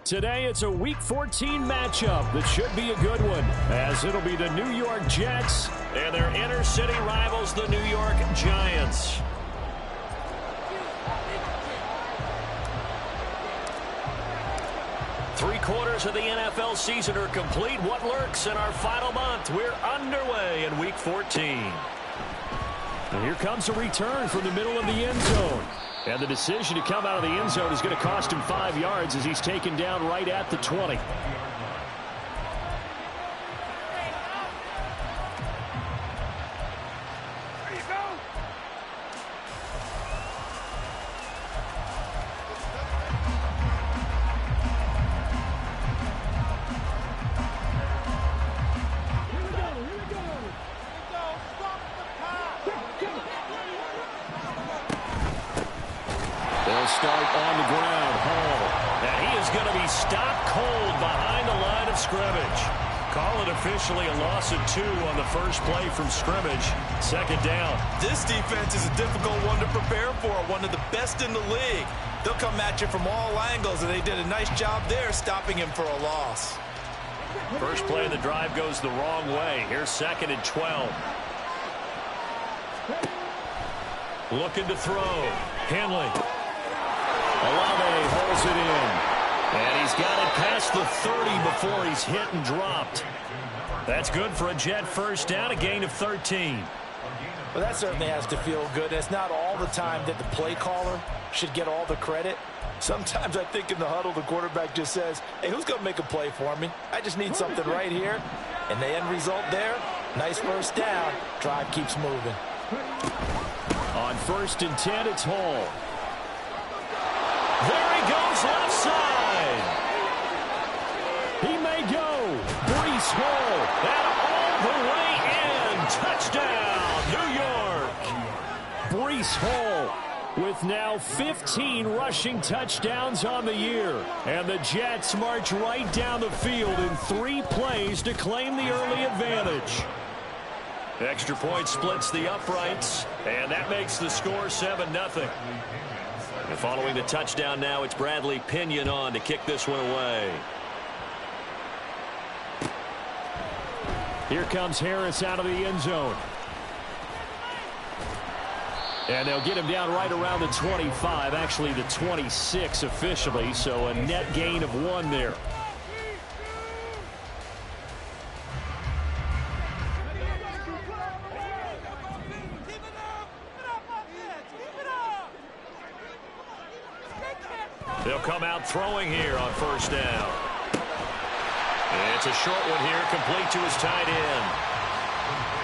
Today, it's a Week 14 matchup that should be a good one, as it'll be the New York Jets and their inner-city rivals, the New York Giants. Three-quarters of the NFL season are complete. What lurks in our final month? We're underway in Week 14. And here comes a return from the middle of the end zone. And the decision to come out of the end zone is going to cost him 5 yards as he's taken down right at the 20. They'll start on the ground. Hall. And he is going to be stopped cold behind the line of scrimmage. Call it officially a loss of 2 on the first play from scrimmage. Second down. This defense is a difficult one to prepare for. One of the best in the league. They'll come at you from all angles, and they did a nice job there stopping him for a loss. First play of the drive goes the wrong way. Here's 2nd and 12. Looking to throw. Henley. Olave holds it in. And he's got it past the 30 before he's hit and dropped. That's good for a Jet first down, a gain of 13. Well, that certainly has to feel good. It's not all the time that the play caller should get all the credit. Sometimes I think in the huddle, the quarterback just says, hey, who's going to make a play for me? I just need something right here. And the end result there, nice first down. Drive keeps moving. On 1st and 10, it's Hall. There he goes, left side. He may go. Breece Hall. And all the way in. Touchdown, New York. Breece Hall with now 15 rushing touchdowns on the year. And the Jets march right down the field in 3 plays to claim the early advantage. Extra point splits the uprights, and that makes the score 7-0. And following the touchdown now, it's Bradley Pinion on to kick this one away. Here comes Harris out of the end zone. And they'll get him down right around the 25, actually the 26 officially, so a net gain of 1 there. They'll come out throwing here on first down. It's a short one here, complete to his tight end.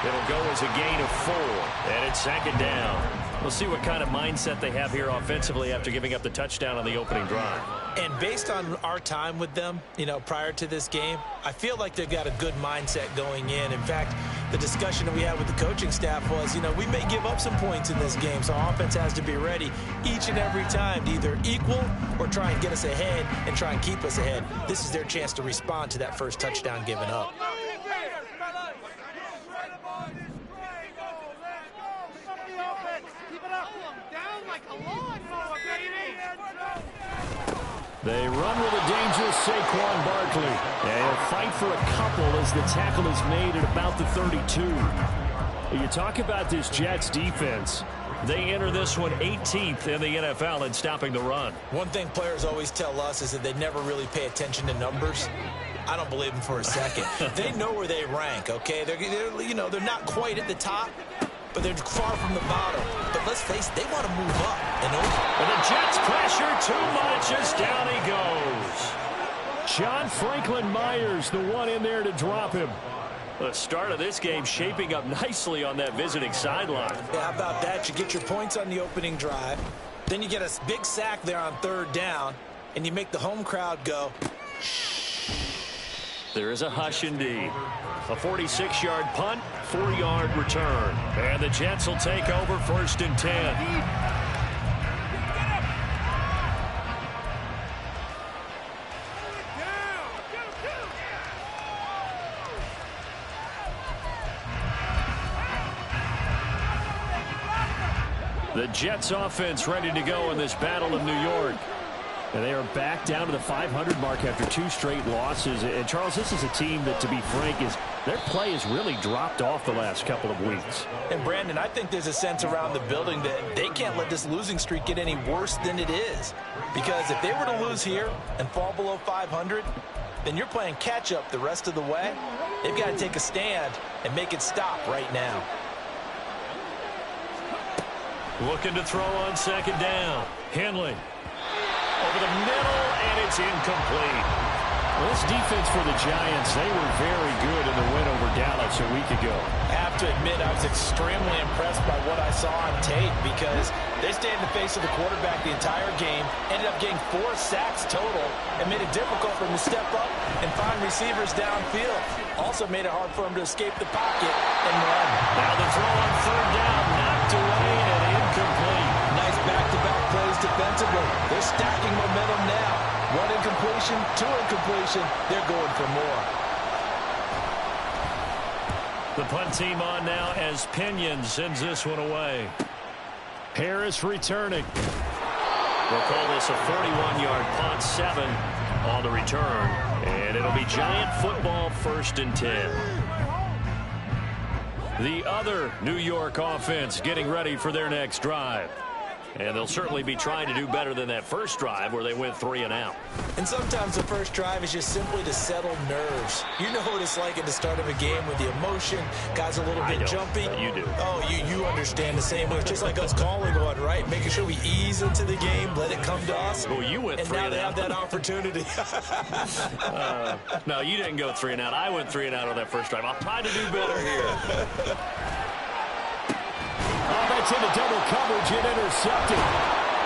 It'll go as a gain of 4, and it's 2nd down. We'll see what kind of mindset they have here offensively after giving up the touchdown on the opening drive. And based on our time with them, prior to this game, I feel like they've got a good mindset going in. In fact, the discussion that we had with the coaching staff was, we may give up some points in this game, so our offense has to be ready each and every time to either equal or try and get us ahead and try and keep us ahead. This is their chance to respond to that first touchdown given up. They run with a dangerous Saquon Barkley. And he'll fight for a couple as the tackle is made at about the 32. You talk about this Jets defense. They enter this one 18th in the NFL in stopping the run. One thing players always tell us is that they never really pay attention to numbers. I don't believe them for a second. They know where they rank, okay? They're not quite at the top, but they're far from the bottom. But let's face it, they want to move up and over. And the Jets pressure too much as down he goes. John Franklin Myers, the one in there to drop him. The start of this game shaping up nicely on that visiting sideline. Yeah, how about that? You get your points on the opening drive. Then you get a big sack there on 3rd down, and you make the home crowd go. There is a hush indeed. A 46-yard punt, 4-yard return. And the Jets will take over 1st and 10. The Jets offense ready to go in this battle of New York. And they are back down to the 500 mark after 2 straight losses. And, Charles, this is a team that, to be frank, their play has really dropped off the last couple of weeks. And, Brandon, I think there's a sense around the building that they can't let this losing streak get any worse than it is. Because if they were to lose here and fall below 500, then you're playing catch-up the rest of the way. They've got to take a stand and make it stop right now. Looking to throw on second down. Henley. Over the middle, and it's incomplete. Well, this defense for the Giants, they were very good in the win over Dallas a week ago. I have to admit, I was extremely impressed by what I saw on tape because they stayed in the face of the quarterback the entire game, ended up getting 4 sacks total, and made it difficult for him to step up and find receivers downfield. Also made it hard for him to escape the pocket and run. Now the throw on third down, knocked away and incomplete. Nice back-to-back plays defensively. They're stacking momentum now. 1 incompletion, 2 incompletion. They're going for more. The punt team on now as Pinion sends this one away. Harris returning. We'll call this a 41-yard punt, 7 on the return. And it'll be Giant football, 1st and 10. The other New York offense getting ready for their next drive. And they'll certainly be trying to do better than that first drive where they went 3 and out. And sometimes the first drive is just simply to settle nerves. You know what it's like at the start of a game with the emotion. Guys a little bit jumpy. You do. Oh, you understand the same way. It's just like us calling one, right? Making sure we ease into the game, let it come to us. Well, you went 3 and out. And now they have that opportunity. No, you didn't go 3 and out. I went 3 and out on that first drive. I'll try to do better here. Oh, that's into double coverage and intercepted.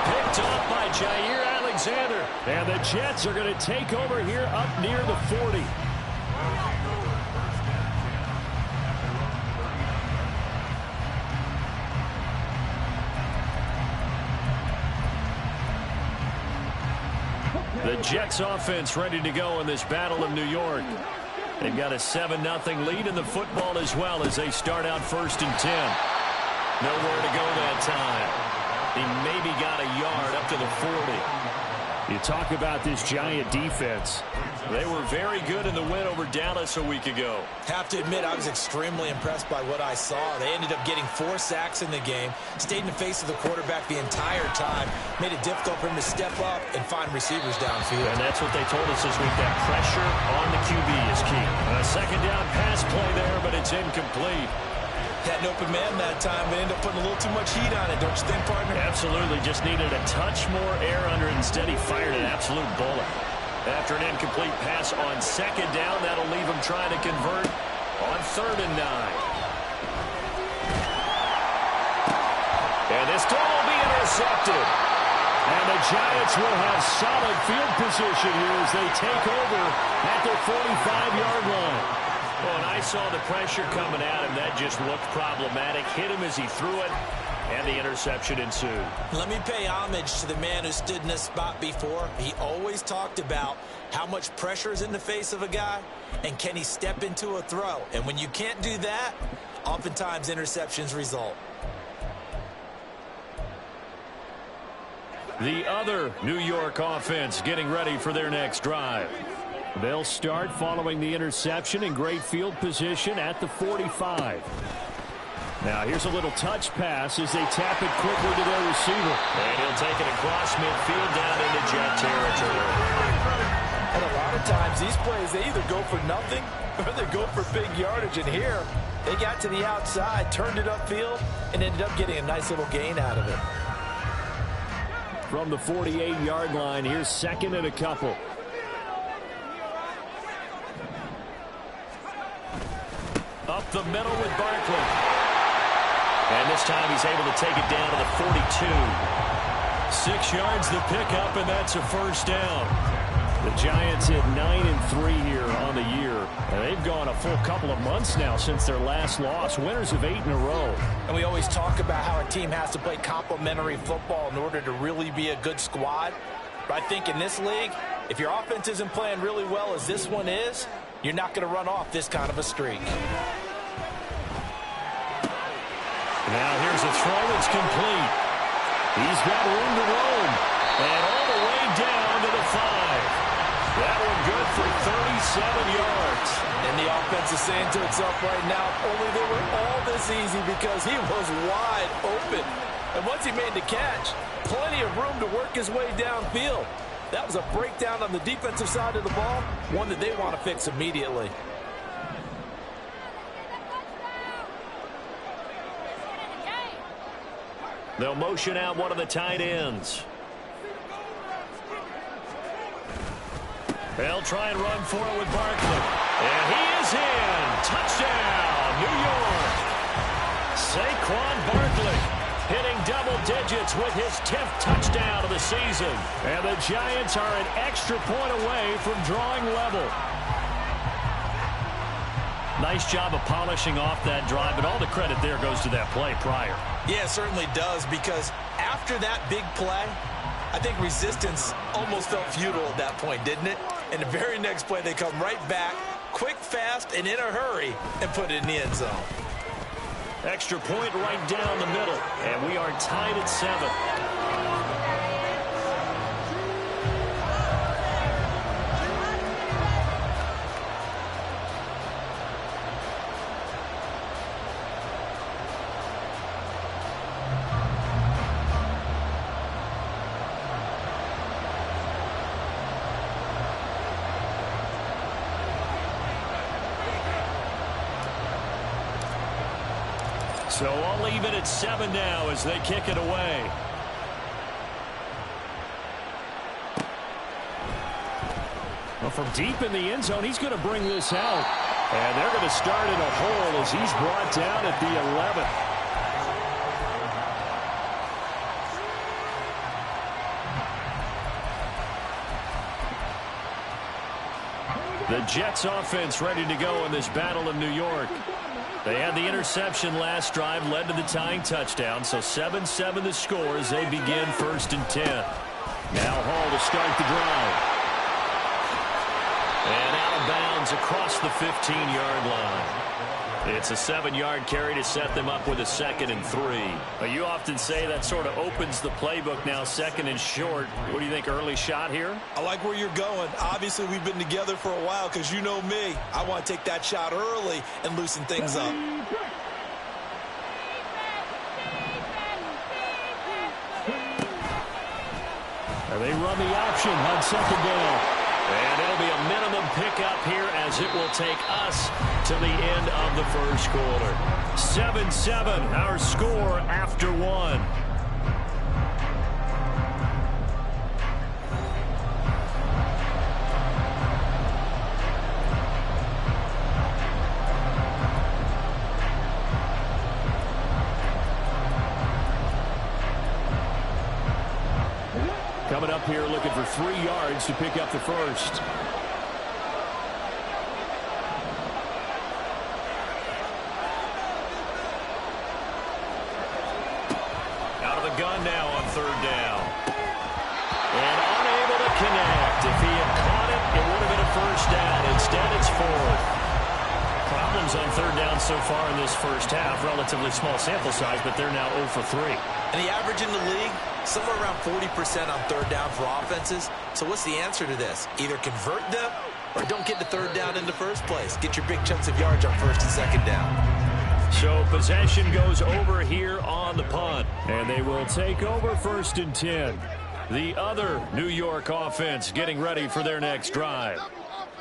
Picked off by Jair Alexander. And the Jets are going to take over here up near the 40. The Jets offense ready to go in this Battle of New York. They've got a 7-0 lead in the football as well as they start out 1st and 10. Nowhere to go that time. He maybe got a yard up to the 40. You talk about this Giant defense. They were very good in the win over Dallas a week ago. Have to admit, I was extremely impressed by what I saw. They ended up getting 4 sacks in the game, stayed in the face of the quarterback the entire time, made it difficult for him to step up and find receivers downfield. And that's what they told us this week, that pressure on the QB is key. A second down pass play there, but it's incomplete. Had an open man that time, but ended up putting a little too much heat on it, don't you think, partner? Absolutely. Just needed a touch more air under it. Instead, he fired an absolute bullet. After an incomplete pass on second down, that'll leave him trying to convert on 3rd and 9. And this throw will be intercepted. And the Giants will have solid field position here as they take over at their 45-yard line. Well, and I saw the pressure coming at him. That just looked problematic. Hit him as he threw it, and the interception ensued. Let me pay homage to the man who stood in this spot before. He always talked about how much pressure is in the face of a guy, and can he step into a throw. And when you can't do that, oftentimes interceptions result. The other New York offense getting ready for their next drive. They'll start following the interception in great field position at the 45. Now here's a little touch pass as they tap it quickly to their receiver. And he'll take it across midfield down into Jet territory. And a lot of times these plays, they either go for nothing or they go for big yardage. And here, they got to the outside, turned it upfield, and ended up getting a nice little gain out of it. From the 48-yard line, here's 2nd and a couple. Up the middle with Barkley. And this time he's able to take it down to the 42. 6 yards the pickup, and that's a 1st down. The Giants hit 9-3 here on the year. And they've gone a full couple of months now since their last loss. Winners of 8 in a row. And we always talk about how a team has to play complementary football in order to really be a good squad. But I think in this league, if your offense isn't playing really well as this one is, you're not going to run off this kind of a streak. Now here's a throw. It's complete. He's got room to roam. And all the way down 7 yards. And the offense is saying to itself right now, only they were all this easy because he was wide open. And once he made the catch, plenty of room to work his way downfield. That was a breakdown on the defensive side of the ball, one that they want to fix immediately. They'll motion out one of the tight ends. They'll try and run for it with Barkley. And he is in. Touchdown, New York. Saquon Barkley hitting double digits with his 10th touchdown of the season. And the Giants are an extra point away from drawing level. Nice job of polishing off that drive, but all the credit there goes to that play prior. Yeah, it certainly does, because after that big play, I think resistance almost felt futile at that point, didn't it? And the very next play, they come right back, quick, fast, and in a hurry, and put it in the end zone. Extra point right down the middle, and we are tied at 7. So I'll leave it at 7 now as they kick it away. Well, from deep in the end zone, he's going to bring this out. And they're going to start in a hole as he's brought down at the 11th. The Jets offense ready to go in this battle in New York. They had the interception last drive, led to the tying touchdown, so 7-7 the score as they begin 1st and 10. Now Hall to start the drive. And out of bounds across the 15-yard line. It's a 7-yard carry to set them up with a 2nd and 3. But you often say that sort of opens the playbook now, 2nd and short. What do you think, early shot here? I like where you're going. Obviously, we've been together for a while because you know me. I want to take that shot early and loosen things up. And they run the option on 2nd down. And it'll be a minimum pickup here as it will take us to the end of the first quarter. 7-7, our score after 1. Coming up here looking for 3 yards to pick up the first. Out of the gun now on 3rd down. And unable to connect. If he had caught it, it would have been a first down. Instead, it's 4th. Problems on 3rd down so far in this first half. Relatively small sample size, but they're now 0 for 3. And the average in the league, somewhere around 40% on 3rd down for offenses. So what's the answer to this? Either convert them or don't get to 3rd down in the first place. Get your big chunks of yards on 1st and 2nd down. So possession goes over here on the punt. And they will take over 1st and 10. The other New York offense getting ready for their next drive.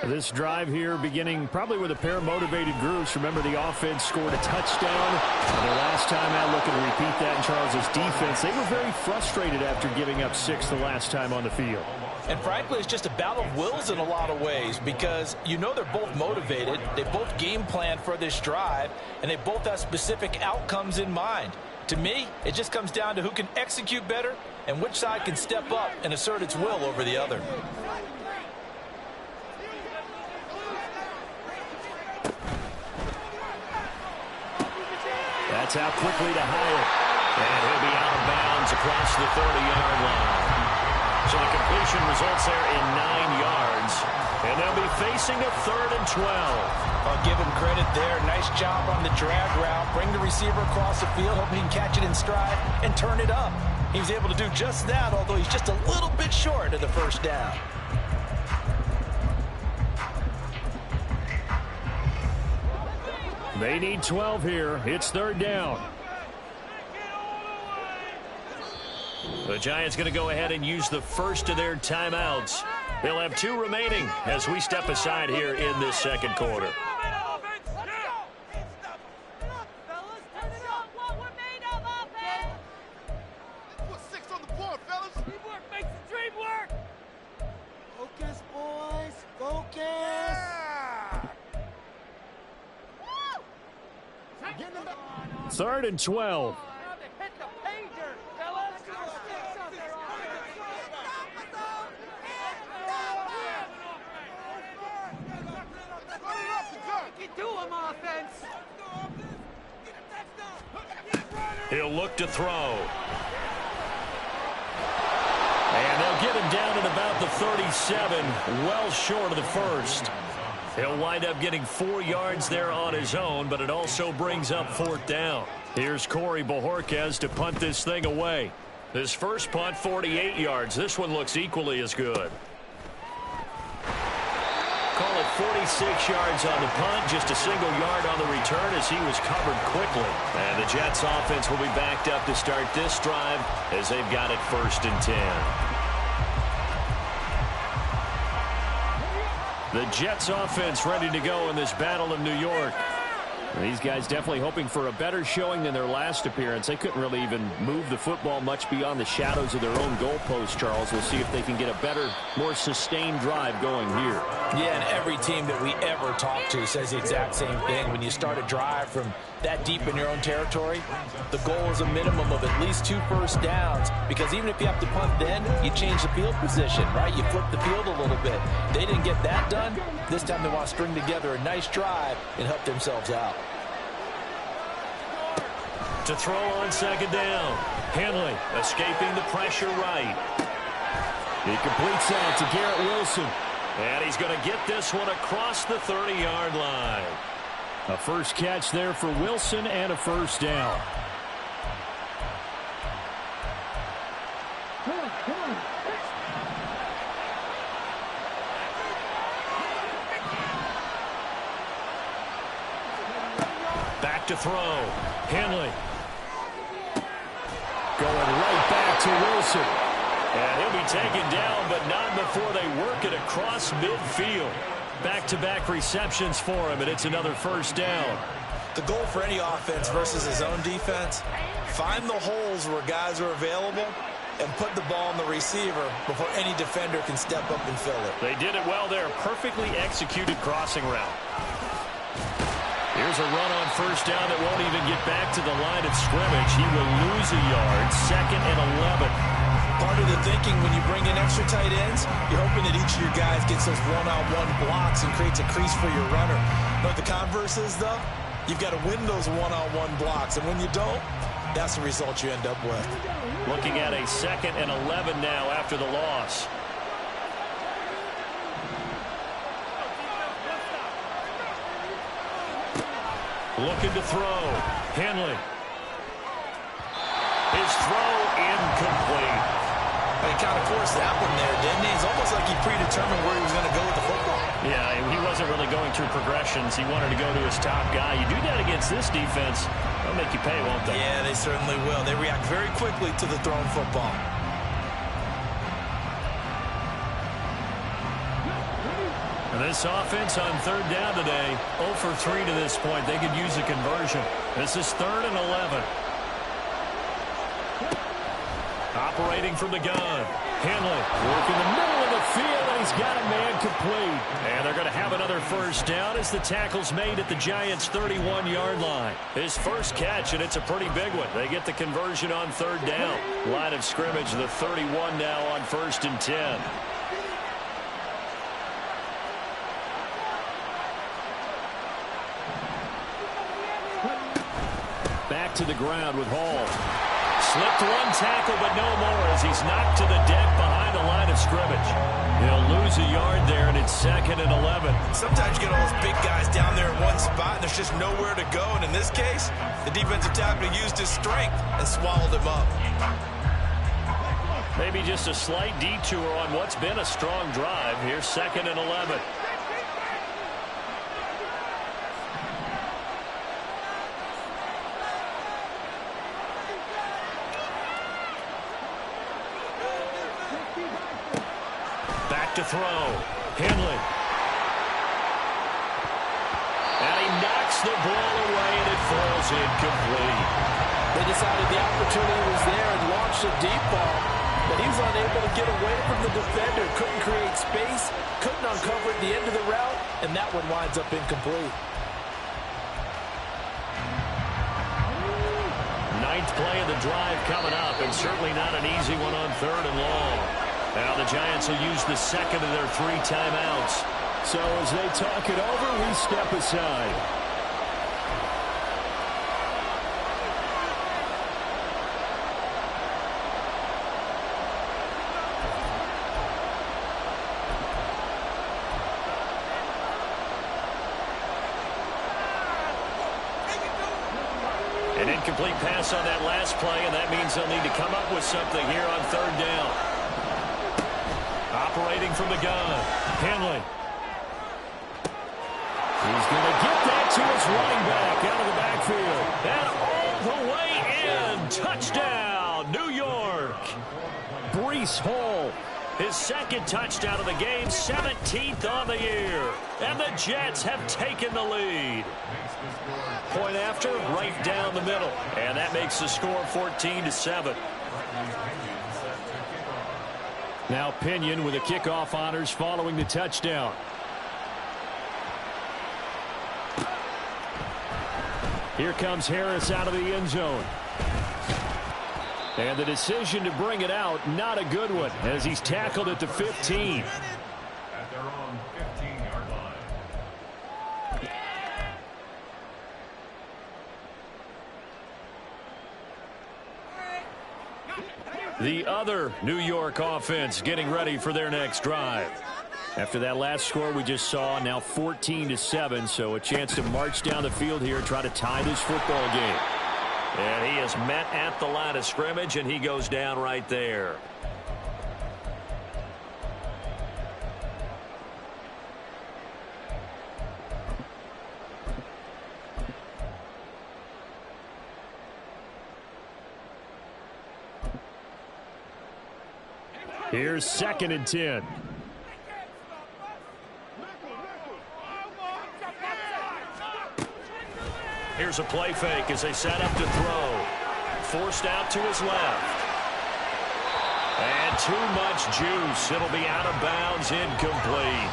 This drive here beginning probably with a pair of motivated groups. Remember, the offense scored a touchdown. Their last time out, looking to repeat that in Charles's defense. They were very frustrated after giving up 6 the last time on the field. And frankly, it's just a battle of wills in a lot of ways because you know they're both motivated. They both game plan for this drive, and they both have specific outcomes in mind. To me, it just comes down to who can execute better and which side can step up and assert its will over the other. That's out quickly to Hyatt. And he'll be out of bounds across the 30-yard line. So the completion results there in 9 yards. And they'll be facing a 3rd and 12. I'll give him credit there. Nice job on the drag route. Bring the receiver across the field. Hope he can catch it in stride and turn it up. He was able to do just that, although he's just a little bit short of the first down. They need 12 here. It's third down. The Giants going to go ahead and use the first of their timeouts. They'll have 2 remaining as we step aside here in this second quarter. Focus, boys. Focus. Third and 12. He'll look to throw. And they'll get him down at about the 37, well short of the first. He'll wind up getting 4 yards there on his own, but it also brings up fourth down. Here's Corey Bojorquez to punt this thing away. This first punt, 48 yards. This one looks equally as good. Call it 46 yards on the punt, just a single yard on the return as he was covered quickly. And the Jets offense will be backed up to start this drive as they've got it 1st and 10. The Jets offense ready to go in this Battle of New York. These guys definitely hoping for a better showing than their last appearance. They couldn't really even move the football much beyond the shadows of their own goalpost, Charles. We'll see if they can get a better, more sustained drive going here. Yeah, and every team that we ever talk to says the exact same thing. When you start a drive from that deep in your own territory, the goal is a minimum of at least 2 first downs, because even if you have to punt then, you change the field position, right? You flip the field a little bit. They didn't get that done. This time they want to string together a nice drive and help themselves out. To throw on second down. Henley escaping the pressure right. He completes out to Garrett Wilson. And he's going to get this one across the 30-yard line. A first catch there for Wilson and a first down. Back to throw. Henley. Going right back to Wilson. And he'll be taken down, but not before they work it across midfield. Back-to-back receptions for him, and it's another first down. The goal for any offense versus his own defense, find the holes where guys are available and put the ball on the receiver before any defender can step up and fill it. They did it well there. Perfectly executed crossing route. Here's a run on first down that won't even get back to the line of scrimmage. He will lose a yard. 2nd and 11. Part of the thinking when you bring in extra tight ends, you're hoping that each of your guys gets those one-on-one blocks and creates a crease for your runner. But the converse is, though, you've got to win those one-on-one blocks. And when you don't, that's the result you end up with. Looking at a 2nd and 11 now after the loss. Looking to throw. Henley. His throw incomplete. He kind of forced that one there, didn't he? It's almost like he predetermined where he was going to go with the football. Yeah, he wasn't really going through progressions. He wanted to go to his top guy. You do that against this defense, they'll make you pay, won't they? Yeah, they certainly will. They react very quickly to the thrown football. And this offense on third down today, 0 for 3 to this point. They could use a conversion. This is 3rd and 11. Operating from the gun. Henley working the middle of the field, and he's got a man complete. And they're going to have another first down as the tackle's made at the Giants' 31-yard line. His first catch, and it's a pretty big one. They get the conversion on third down. Line of scrimmage, the 31 now on 1st and 10. Back to the ground with Hall. Slipped one tackle, but no more as he's knocked to the deck behind the line of scrimmage. He'll lose a yard there, and it's 2nd and 11. Sometimes you get all those big guys down there in one spot, and there's just nowhere to go. And in this case, the defensive tackle used his strength and swallowed him up. Maybe just a slight detour on what's been a strong drive. Here's 2nd and 11. to throw. Henley. And he knocks the ball away, and it falls incomplete. They decided the opportunity was there and launched a deep ball, but he was unable to get away from the defender. Couldn't create space, couldn't uncover at the end of the route, and that one winds up incomplete. Ninth play of the drive coming up, and certainly not an easy one on 3rd and long. Now the Giants will use the second of their 3 timeouts. So as they talk it over, we step aside. An incomplete pass on that last play, and that means they'll need to come up with something here on 3rd down. Operating from the gun, Henley. He's going to get that to his running back out of the backfield. And all the way in. Touchdown, New York. Breece Hall. His 2nd touchdown of the game, 17th on the year. And the Jets have taken the lead. Point after, right down the middle. And that makes the score 14-7. Now Pinion with the kickoff honors following the touchdown. Here comes Harris out of the end zone. And the decision to bring it out, not a good one, as he's tackled at the 15. At their own 15-yard line. The other New York offense getting ready for their next drive. After that last score we just saw, now 14-7, so a chance to march down the field here, try to tie this football game. And he is met at the line of scrimmage, and he goes down right there. Here's 2nd and 10. Here's a play fake as they set up to throw. Forced out to his left. And too much juice. It'll be out of bounds, incomplete.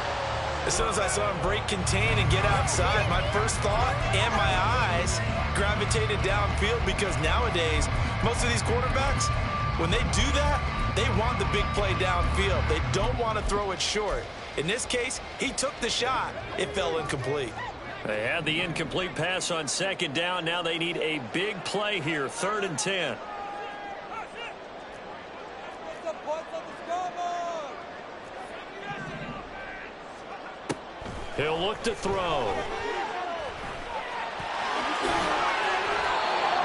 As soon as I saw him break contain and get outside, my first thought and my eyes gravitated downfield, because nowadays, most of these quarterbacks, when they do that, they want the big play downfield. They don't want to throw it short. In this case, he took the shot. It fell incomplete. They had the incomplete pass on 2nd down. Now they need a big play here, 3rd and 10. He'll look to throw.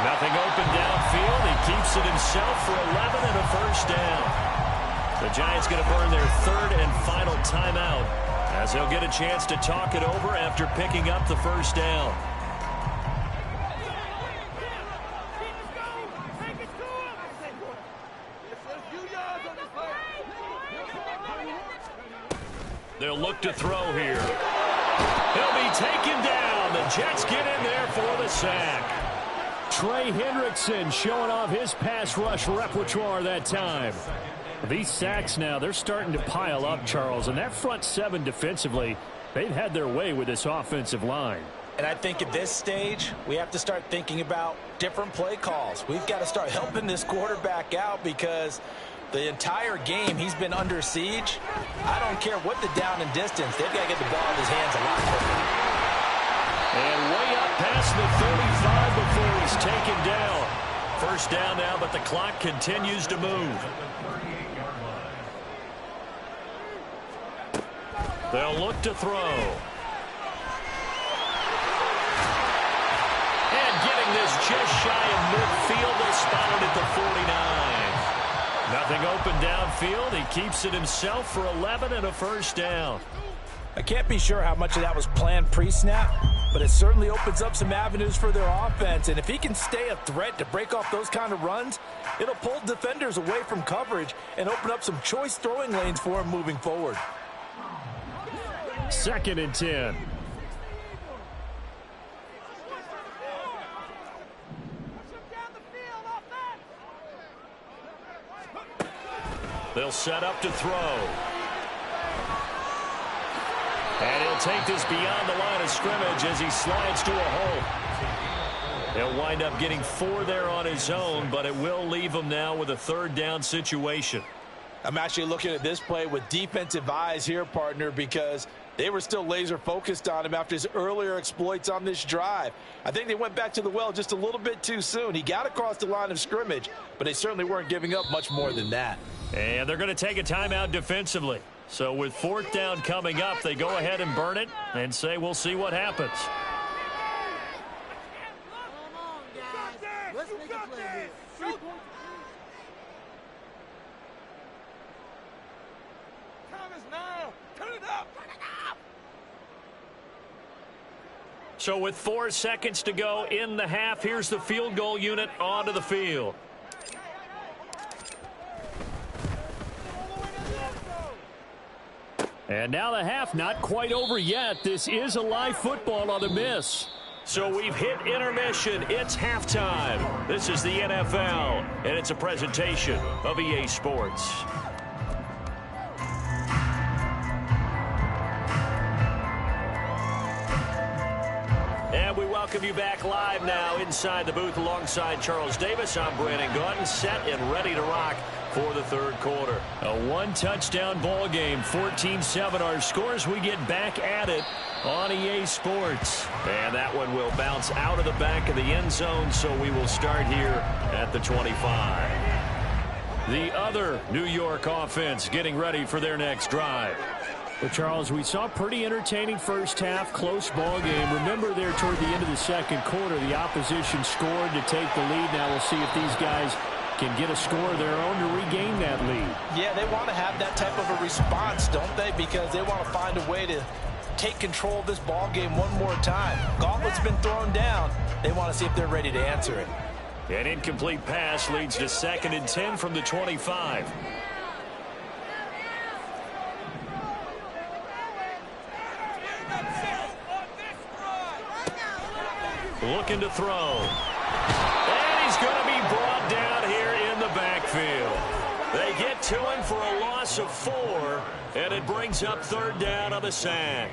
Nothing open downfield. He keeps it himself for 11 and a first down. The Giants going to burn their 3rd and final timeout, as they'll get a chance to talk it over after picking up the first down. They'll look to throw here. He'll be taken down. The Jets get in there for the sack. Trey Hendrickson showing off his pass rush repertoire that time. These sacks now, they're starting to pile up, Charles, and that front 7 defensively, they've had their way with this offensive line. And I think at this stage, we have to start thinking about different play calls. We've got to start helping this quarterback out, because the entire game he's been under siege. I don't care what the down and distance, they've got to get the ball in his hands a lot quicker. And way up past the 35 before he's taken down. First down now, but the clock continues to move. They'll look to throw. And getting this just shy of midfield, they spotted at the 49. Nothing open downfield. He keeps it himself for 11 and a first down. I can't be sure how much of that was planned pre-snap, but it certainly opens up some avenues for their offense. And if he can stay a threat to break off those kind of runs, it'll pull defenders away from coverage and open up some choice throwing lanes for him moving forward. 2nd and 10. They'll set up to throw. And he'll take this beyond the line of scrimmage as he slides to a hole. He'll wind up getting 4 there on his own, but it will leave him now with a 3rd down situation. I'm actually looking at this play with defensive eyes here, partner, because they were still laser focused on him after his earlier exploits on this drive. I think they went back to the well just a little bit too soon. He got across the line of scrimmage, but they certainly weren't giving up much more than that. And they're going to take a timeout defensively. So with 4th down coming up, they go ahead and burn it and say we'll see what happens. Come on, guys. Let's make a play here. Time is now. Turn it up. Turn it up. So with 4 seconds to go in the half, here's the field goal unit onto the field. And now the half not quite over yet. This is a live football on the miss. So we've hit intermission. It's halftime. This is the NFL, and it's a presentation of EA Sports. And we welcome you back live now inside the booth alongside Charles Davis. I'm Brandon Gaudin, set and ready to rock for the 3rd quarter. A 1-touchdown ball game, 14-7 our scores. We get back at it on EA Sports. And that one will bounce out of the back of the end zone, so we will start here at the 25. The other New York offense getting ready for their next drive. Well, Charles, we saw a pretty entertaining first half, close ball game. Remember there toward the end of the 2nd quarter, the opposition scored to take the lead. Now we'll see if these guys can get a score of their own to regain that lead. Yeah, they want to have that type of a response, don't they? Because they want to find a way to take control of this ball game one more time. Gauntlet's been thrown down. They want to see if they're ready to answer it. An incomplete pass leads to 2nd and 10 from the 25. Looking to throw. And he's going to be brought down here in the backfield. They get to him for a loss of 4, and it brings up 3rd down on the sack.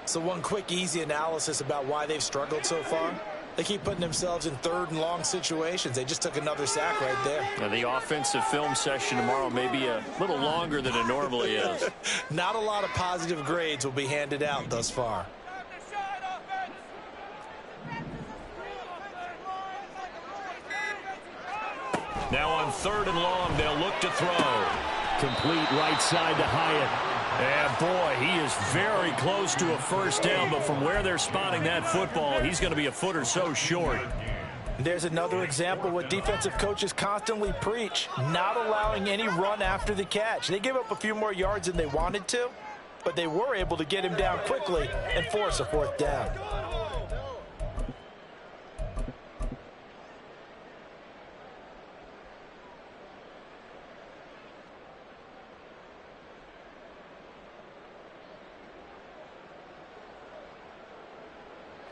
So one quick, easy analysis about why they've struggled so far. They keep putting themselves in 3rd and long situations. They just took another sack right there. Now, the offensive film session tomorrow may be a little longer than it normally is. Not a lot of positive grades will be handed out thus far. Now on 3rd and long, they'll look to throw. Complete right side to Hyatt. And boy, he is very close to a 1st down, but from where they're spotting that football, he's going to be a foot or so short. There's another example what defensive coaches constantly preach, not allowing any run after the catch. They gave up a few more yards than they wanted to, but they were able to get him down quickly and force a 4th down.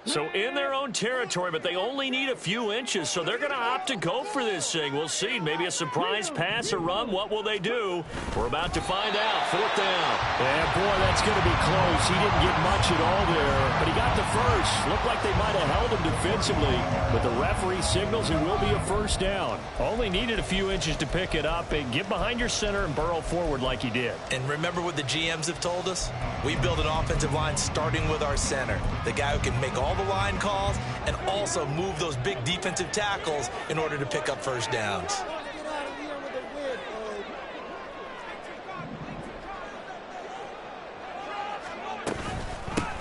So in their own territory, but they only need a few inches, so they're going to opt to go for this thing. We'll see. Maybe a surprise pass or run. What will they do? We're about to find out. 4th down. And boy, that's going to be close. He didn't get much at all there, but he got the first. Looked like they might have held him defensively, but the referee signals it will be a 1st down. Only needed a few inches to pick it up and get behind your center and burrow forward like he did. And remember what the GMs have told us? We build an offensive line starting with our center, the guy who can make all the line calls and also move those big defensive tackles in order to pick up 1st downs. Get out of here with a win, babe.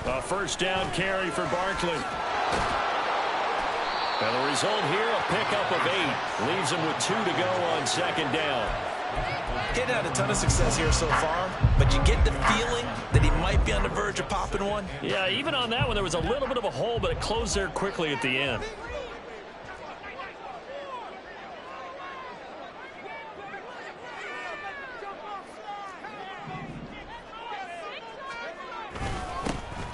A 1st down carry for Barkley. And the result here, a pickup of 8. Leaves him with 2 to go on 2nd down. Getting had a ton of success here so far, but you get the feeling that he might be on the verge of popping one. Yeah, even on that one, there was a little bit of a hole, but it closed there quickly at the end.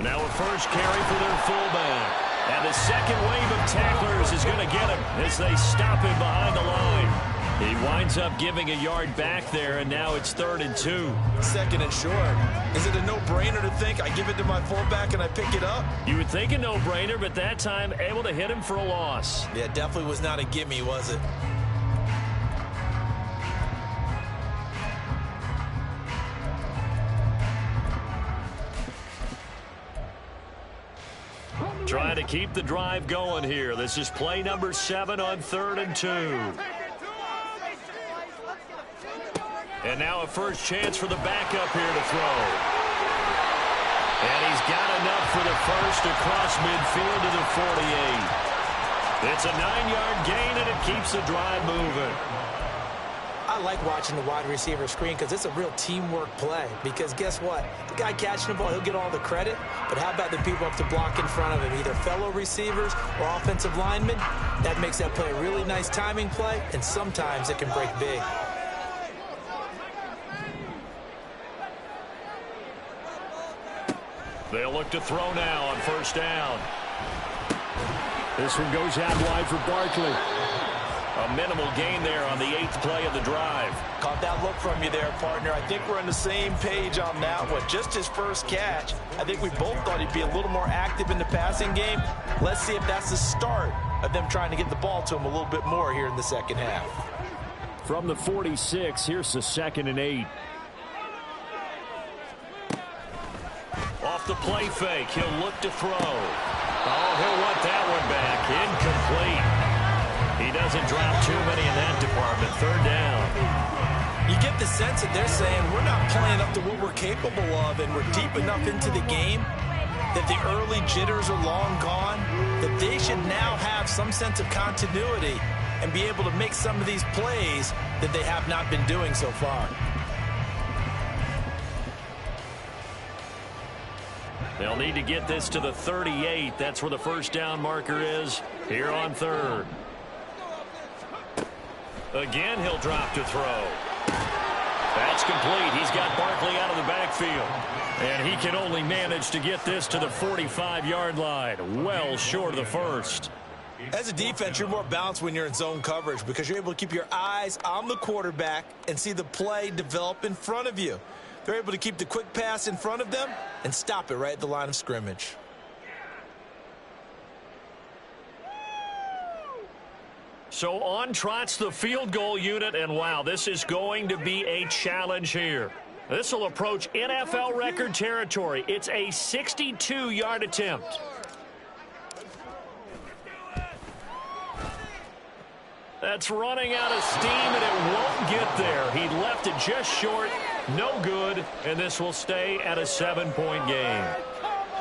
Now a first carry for their fullback. And the second wave of tacklers is going to get him as they stop him behind the line. He winds up giving a yard back there, and now it's 3rd and 2. 2nd and short. Is it a no-brainer to think I give it to my fullback and I pick it up? You would think a no-brainer, but that time able to hit him for a loss. Yeah, definitely was not a gimme, was it? Trying to keep the drive going here. This is play number 7 on 3rd and 2. And now a first chance for the backup here to throw. And he's got enough for the first across midfield to the 48. It's a 9-yard gain, and it keeps the drive moving. I like watching the wide receiver screen because it's a real teamwork play. Because guess what? The guy catching the ball, he'll get all the credit. But how about the people up to block in front of him, either fellow receivers or offensive linemen? That makes that play a really nice timing play, and sometimes it can break big. They'll look to throw now on first down. This one goes out wide for Barkley. A minimal gain there on the 8th play of the drive. Caught that look from you there, partner. I think we're on the same page on that one. Just his first catch. I think we both thought he'd be a little more active in the passing game. Let's see if that's the start of them trying to get the ball to him a little bit more here in the second half. From the 46, here's the 2nd and 8. Off the play fake, he'll look to throw. Oh, he'll want that one back. Incomplete. He doesn't drop too many in that department. 3rd down. You get the sense that they're saying we're not playing up to what we're capable of, and we're deep enough into the game that the early jitters are long gone, that they should now have some sense of continuity and be able to make some of these plays that they have not been doing so far. They'll need to get this to the 38. That's where the first down marker is here on 3rd. Again, he'll drop to throw. That's complete. He's got Barkley out of the backfield. And he can only manage to get this to the 45-yard line. Well short of the first. As a defense, you're more balanced when you're in zone coverage because you're able to keep your eyes on the quarterback and see the play develop in front of you. They're able to keep the quick pass in front of them and stop it right at the line of scrimmage. So on trots the field goal unit, and wow, this is going to be a challenge here. This will approach NFL record territory. It's a 62-yard attempt. That's running out of steam, and it won't get there. He left it just short. No good, and this will stay at a 7-point game.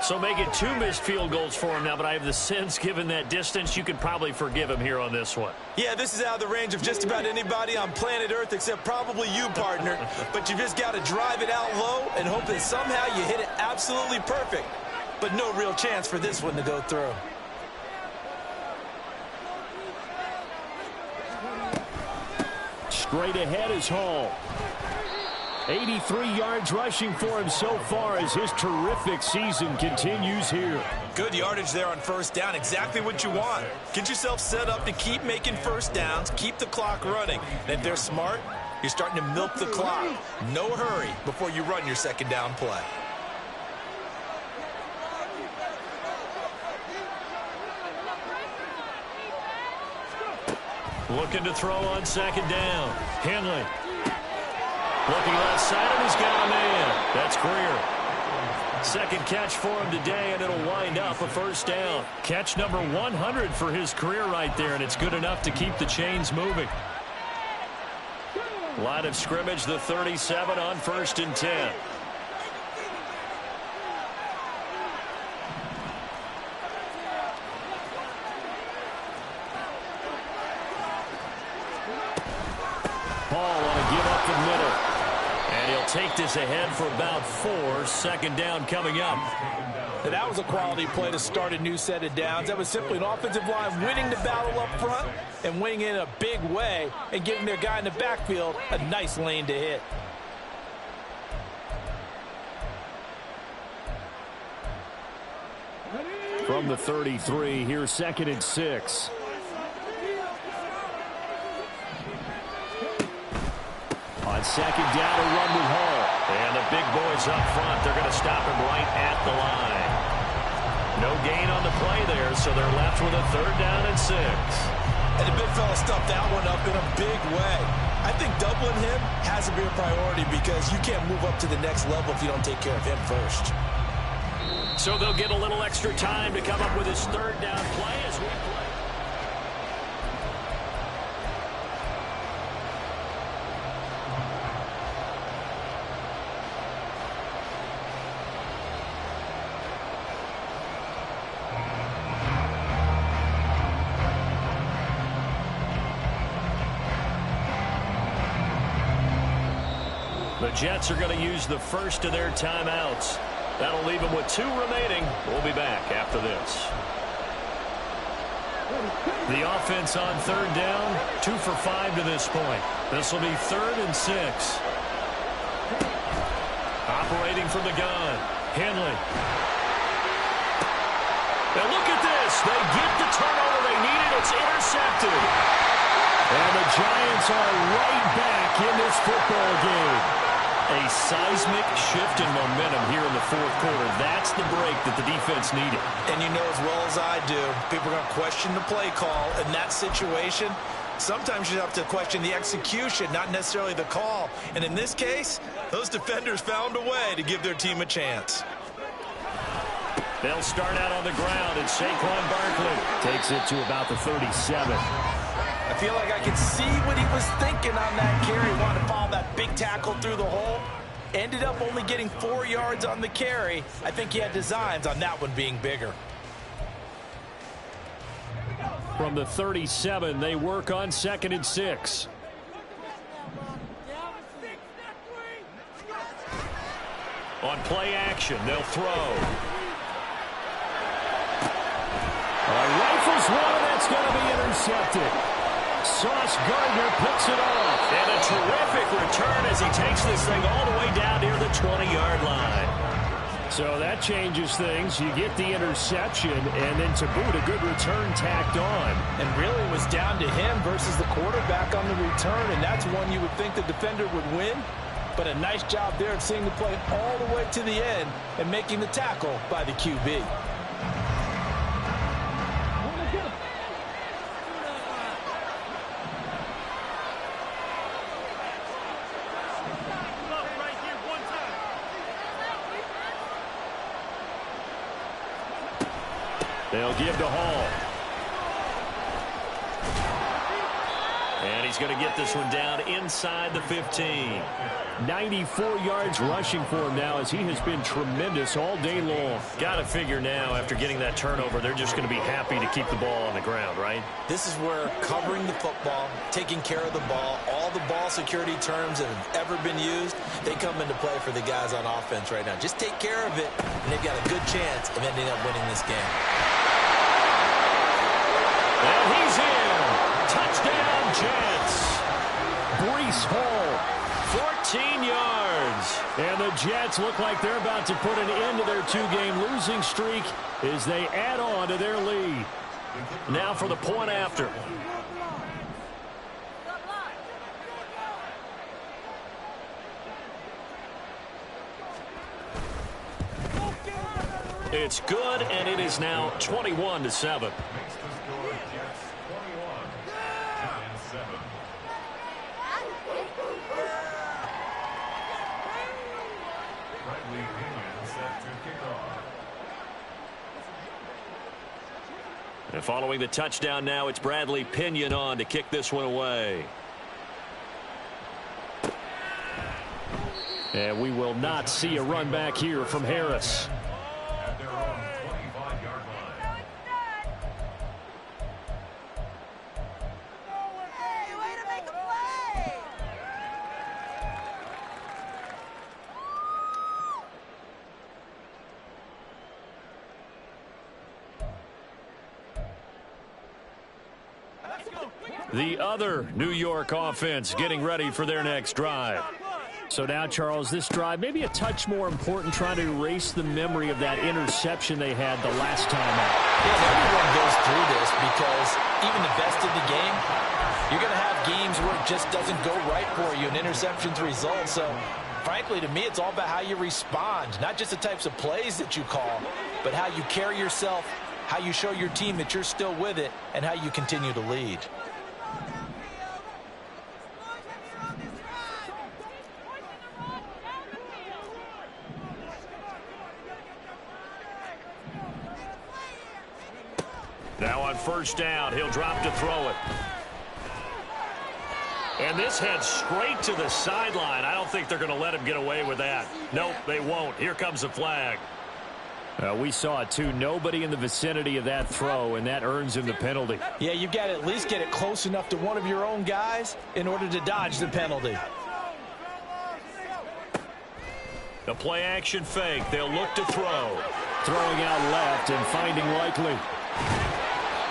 So make it 2 missed field goals for him now, but I have the sense, given that distance, you could probably forgive him here on this one. Yeah, this is out of the range of just about anybody on planet Earth except probably you, partner. But you just got to drive it out low and hope that somehow you hit it absolutely perfect. But no real chance for this one to go through. Straight ahead is Hall. 83 yards rushing for him so far as his terrific season continues here. Good yardage there on first down. Exactly what you want. Get yourself set up to keep making first downs, keep the clock running. And if they're smart, you're starting to milk the clock. No hurry before you run your second down play. Looking to throw on second down. Henley. Looking left side, and he's got a man. That's Greer. Second catch for him today, and it'll wind up a first down. Catch number 100 for his career right there, and it's good enough to keep the chains moving. Line of scrimmage, the 37 on 1st and 10. Paul on a give up the middle. And he'll take this ahead for about 4. Second down coming up. And that was a quality play to start a new set of downs. That was simply an offensive line winning the battle up front and winning it in a big way and giving their guy in the backfield a nice lane to hit. From the 33, here's 2nd and 6. On 2nd down, a run with Hall. And the big boys up front, they're going to stop him right at the line. No gain on the play there, so they're left with a 3rd down and 6. And the big fella stuffed that one up in a big way. I think doubling him has to be a priority because you can't move up to the next level if you don't take care of him first. So they'll get a little extra time to come up with his 3rd down play as we play. The Jets are going to use the first of their timeouts. That'll leave them with 2 remaining. We'll be back after this. The offense on 3rd down, 2 for 5 to this point. This will be 3rd and 6. Operating from the gun, Henley. Now look at this. They get the turnover they needed. It's intercepted. And the Giants are right back in this football game. A seismic shift in momentum here in the 4th quarter. That's the break that the defense needed. And you know as well as I do, people are going to question the play call in that situation. Sometimes you have to question the execution, not necessarily the call. And in this case, those defenders found a way to give their team a chance. They'll start out on the ground, and Saquon Barkley Takes it to about the 37. I feel like I can see what he was thinking on that carry. He wanted to follow that big tackle through the hole. Ended up only getting 4 yards on the carry. I think he had designs on that one being bigger. From the 37, they work on 2nd and 6. on play action. They'll throw. Rifles one, and that's going to be intercepted. Sauce Gardner picks it off. And a terrific return as he takes this thing all the way down near the 20-yard line. So that changes things. You get the interception, and then to boot, a good return tacked on. And really it was down to him versus the quarterback on the return, and that's one you would think the defender would win. But a nice job there of seeing the play all the way to the end and making the tackle by the QB. They'll give to Hall. And he's going to get this one down inside the 15. 94 yards rushing for him now as he has been tremendous all day long. Got to figure now after getting that turnover, they're just going to be happy to keep the ball on the ground, right? This is where covering the football, taking care of the ball, all the ball security terms that have ever been used, they come into play for the guys on offense right now. Just take care of it, and they've got a good chance of ending up winning this game. And he's in. Touchdown, Jets. Breece Hall. 14 yards. And the Jets look like they're about to put an end to their two-game losing streak as they add on to their lead. Now for the point after. It's good, and it is now 21-7. And following the touchdown now, it's Bradley Pinion on to kick this one away. And we will not see a run back here from Harris. At their own 25-yard line. Hey, way to make a play! The other New York offense getting ready for their next drive. So now, Charles, this drive maybe a touch more important, trying to erase the memory of that interception they had the last time out. Yeah, everyone goes through this because even the best of the game, you're going to have games where it just doesn't go right for you and interceptions result. So, frankly, to me, it's all about how you respond, not just the types of plays that you call, but how you carry yourself, how you show your team that you're still with it, and how you continue to lead. Now on first down, he'll drop to throw it. And this heads straight to the sideline. I don't think they're going to let him get away with that. Nope, they won't. Here comes the flag. We saw it, too. Nobody in the vicinity of that throw, and that earns him the penalty. Yeah, you've got to at least get it close enough to one of your own guys in order to dodge the penalty. The play action fake. They'll look to throw. Throwing out left and finding Likely.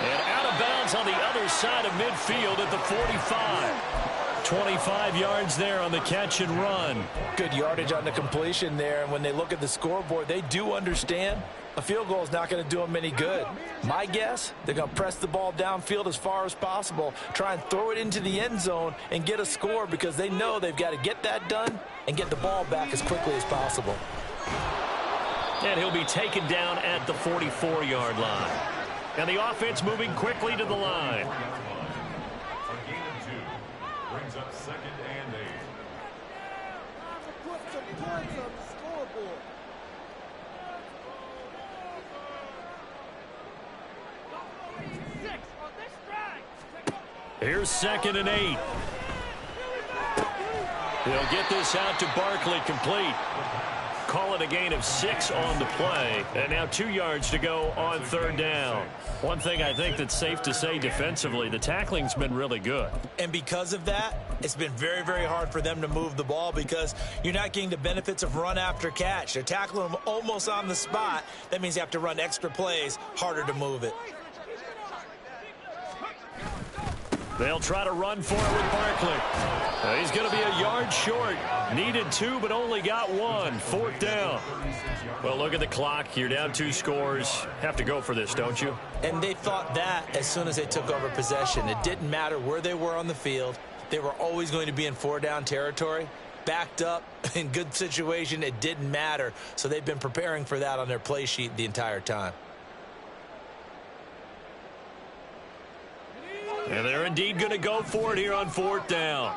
And out of bounds on the other side of midfield at the 45. 25 yards there on the catch and run. Good yardage on the completion there. And when they look at the scoreboard, they do understand a field goal is not going to do them any good. My guess, they're going to press the ball downfield as far as possible, try and throw it into the end zone and get a score because they know they've got to get that done and get the ball back as quickly as possible. And he'll be taken down at the 44-yard line. And the offense moving quickly to the line. A gain of 2 brings up 2nd and 8. Put some points on the scoreboard. Here's 2nd and 8. They'll get this out to Barkley, complete. Call it a gain of 6 on the play. And now 2 yards to go on third down. One thing I think that's safe to say defensively, the tackling's been really good. And because of that, it's been very, very hard for them to move the ball because you're not getting the benefits of run after catch. They're tackling them almost on the spot. That means you have to run extra plays, harder to move it. They'll try to run for it with Barkley. He's going to be a yard short. Needed 2, but only got 1. 4th down. Well, look at the clock. You're down 2 scores. Have to go for this, don't you? And they thought that as soon as they took over possession. It didn't matter where they were on the field. They were always going to be in 4-down territory. Backed up, in good situation, it didn't matter. So they've been preparing for that on their play sheet the entire time. And they're indeed going to go for it here on 4th down.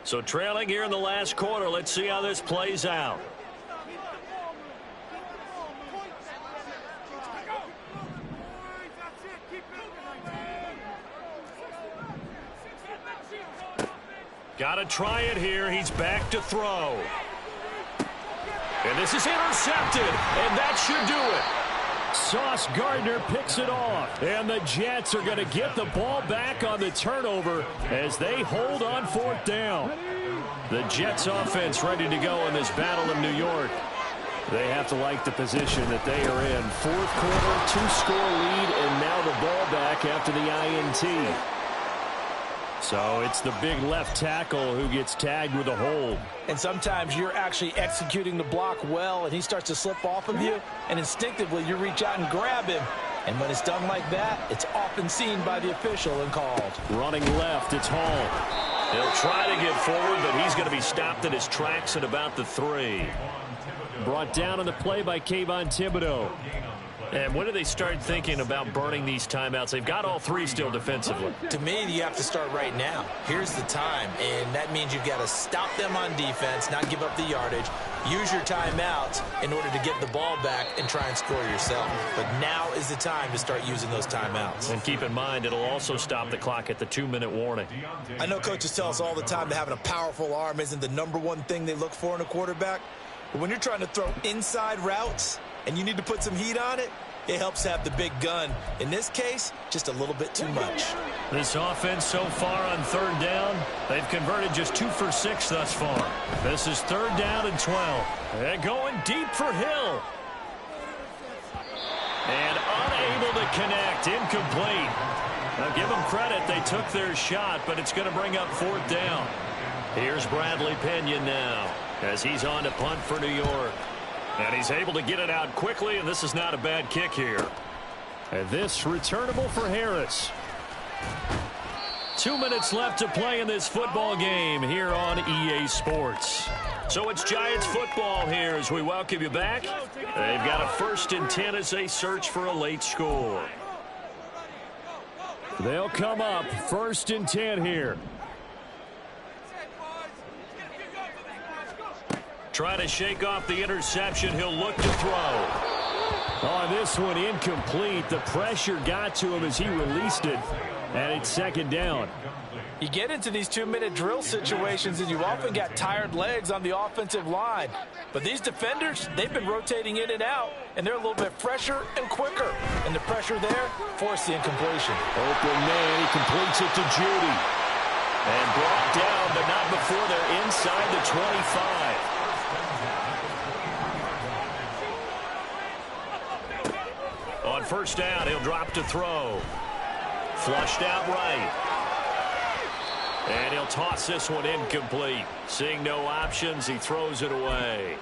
So trailing here in the last quarter. Let's see how this plays out. Got to try it here. He's back to throw. And this is intercepted. And that should do it. Sauce Gardner picks it off. And the Jets are going to get the ball back on the turnover as they hold on 4th down. The Jets offense ready to go in this battle of New York. They have to like the position that they are in. 4th quarter, 2-score lead, and now the ball back after the INT. So it's the big left tackle who gets tagged with a hold. And sometimes you're actually executing the block well, and he starts to slip off of you, and instinctively you reach out and grab him. And when it's done like that, it's often seen by the official and called. Running left, it's Hall. He'll try to get forward, but he's going to be stopped in his tracks at about the 3. Brought down on the play by Kayvon Thibodeau. And when do they start thinking about burning these timeouts? They've got all 3 still defensively. To me, you have to start right now. Here's the time, and that means you've got to stop them on defense, not give up the yardage, use your timeouts in order to get the ball back and try and score yourself. But now is the time to start using those timeouts. And keep in mind, it'll also stop the clock at the 2-minute warning. I know coaches tell us all the time that having a powerful arm isn't the #1 thing they look for in a quarterback. But when you're trying to throw inside routes and you need to put some heat on it, it helps have the big gun. In this case, just a little bit too much. This offense so far on 3rd down, they've converted just 2 for 6 thus far. This is 3rd down and 12. And going deep for Hill. And unable to connect, incomplete. Now give them credit, they took their shot, but it's going to bring up 4th down. Here's Bradley Pinion now. as he's on to punt for New York. And he's able to get it out quickly, and this is not a bad kick here. And this returnable for Harris. 2 minutes left to play in this football game here on EA Sports. So it's Giants football here as we welcome you back. They've got a 1st and 10 as they search for a late score. They'll come up 1st and 10 here. Trying to shake off the interception. He'll look to throw. On this one, incomplete. The pressure got to him as he released it. And it's 2nd down. You get into these 2-minute drill situations, and you often got tired legs on the offensive line. But these defenders, they've been rotating in and out, and they're a little bit fresher and quicker. And the pressure there forced the incompletion. Open man, he completes it to Judy. And brought down, but not before they're inside the 25. On 1st down, he'll drop to throw. Flushed out right. And he'll toss this one incomplete. Seeing no options, he throws it away.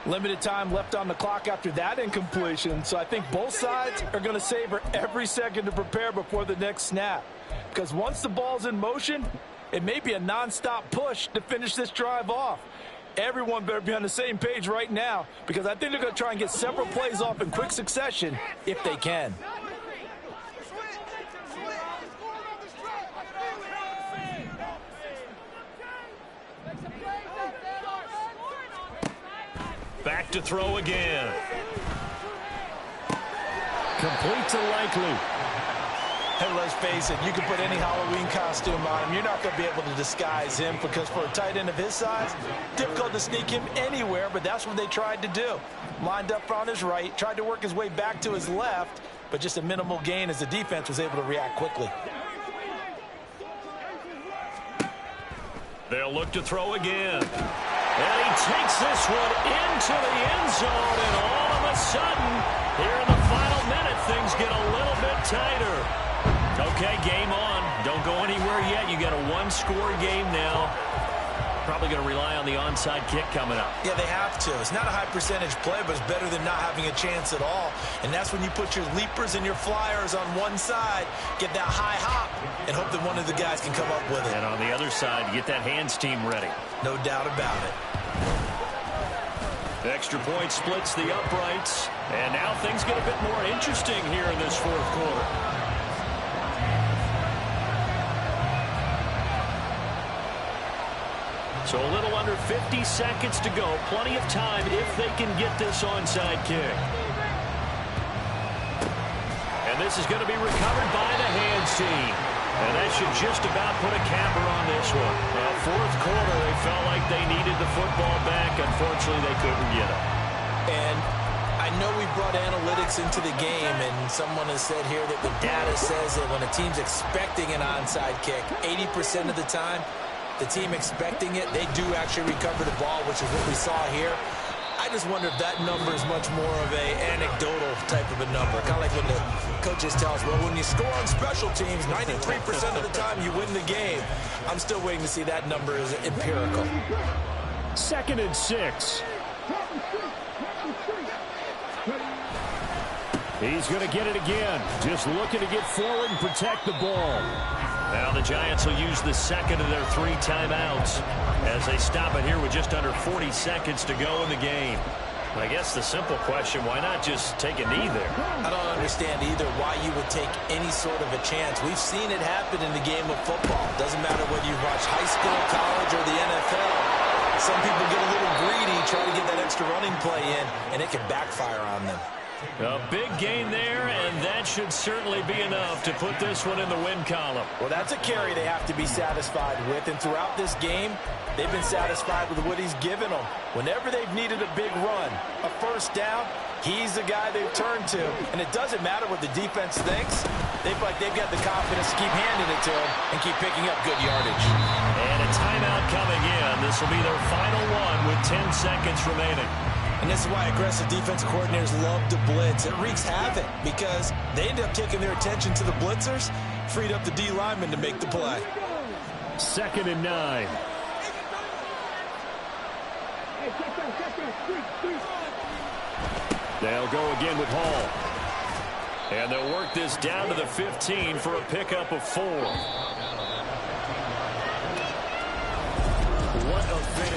Limited time left on the clock after that incompletion, so I think both sides are going to savor every second to prepare before the next snap. Because once the ball's in motion, it may be a nonstop push to finish this drive off. Everyone better be on the same page right now, because I think they're going to try and get several plays off in quick succession if they can. Back to throw again. Complete to Likely. And let's face it, you can put any Halloween costume on him. You're not going to be able to disguise him, because for a tight end of his size, difficult to sneak him anywhere, but that's what they tried to do. Lined up on his right, tried to work his way back to his left, but just a minimal gain as the defense was able to react quickly. They'll look to throw again. And he takes this one into the end zone, and all of a sudden, here in the final minute, things get a little bit tighter. Okay, game on. Don't go anywhere yet. You got a 1-score game now. Probably going to rely on the onside kick coming up. Yeah, they have to. It's not a high percentage play, but it's better than not having a chance at all. And that's when you put your leapers and your flyers on one side, get that high hop, and hope that one of the guys can come up with it. And on the other side, get that hands team ready. No doubt about it. Extra point splits the uprights. And now things get a bit more interesting here in this 4th quarter. So a little under 50 seconds to go. Plenty of time if they can get this onside kick. And this is going to be recovered by the hands team. And that should just about put a capper on this one. Well, 4th quarter, they felt like they needed the football back. Unfortunately, they couldn't get it. And I know we brought analytics into the game, and someone has said here that the data says that when a team's expecting an onside kick, 80% of the time, the team expecting it, they do actually recover the ball, which is what we saw here. I just wonder if that number is much more of a anecdotal type of a number. Kind of like when the coaches tell us, well, when you score on special teams, 93% of the time you win the game. I'm still waiting to see that number is empirical. 2nd and 6. He's going to get it again. Just looking to get forward and protect the ball. Now the Giants will use the 2nd of their 3 timeouts as they stop it here with just under 40 seconds to go in the game. I guess the simple question, why not just take a knee there? I don't understand either why you would take any sort of a chance. We've seen it happen in the game of football. Doesn't matter whether you watch high school, college, or the NFL. Some people get a little greedy, try to get that extra running play in, and it can backfire on them. A big gain there, and that should certainly be enough to put this one in the win column. Well, that's a carry they have to be satisfied with, and throughout this game, they've been satisfied with what he's given them. Whenever they've needed a big run, a 1st down, he's the guy they've turned to. And it doesn't matter what the defense thinks. They feel like they've got the confidence to keep handing it to him and keep picking up good yardage. And a timeout coming in. This will be their final one with 10 seconds remaining. And this is why aggressive defense coordinators love to blitz. It wreaks havoc because they end up taking their attention to the blitzers, freed up the D lineman to make the play. 2nd and 9. They'll go again with Hall. And they'll work this down to the 15 for a pickup of 4. What a finish.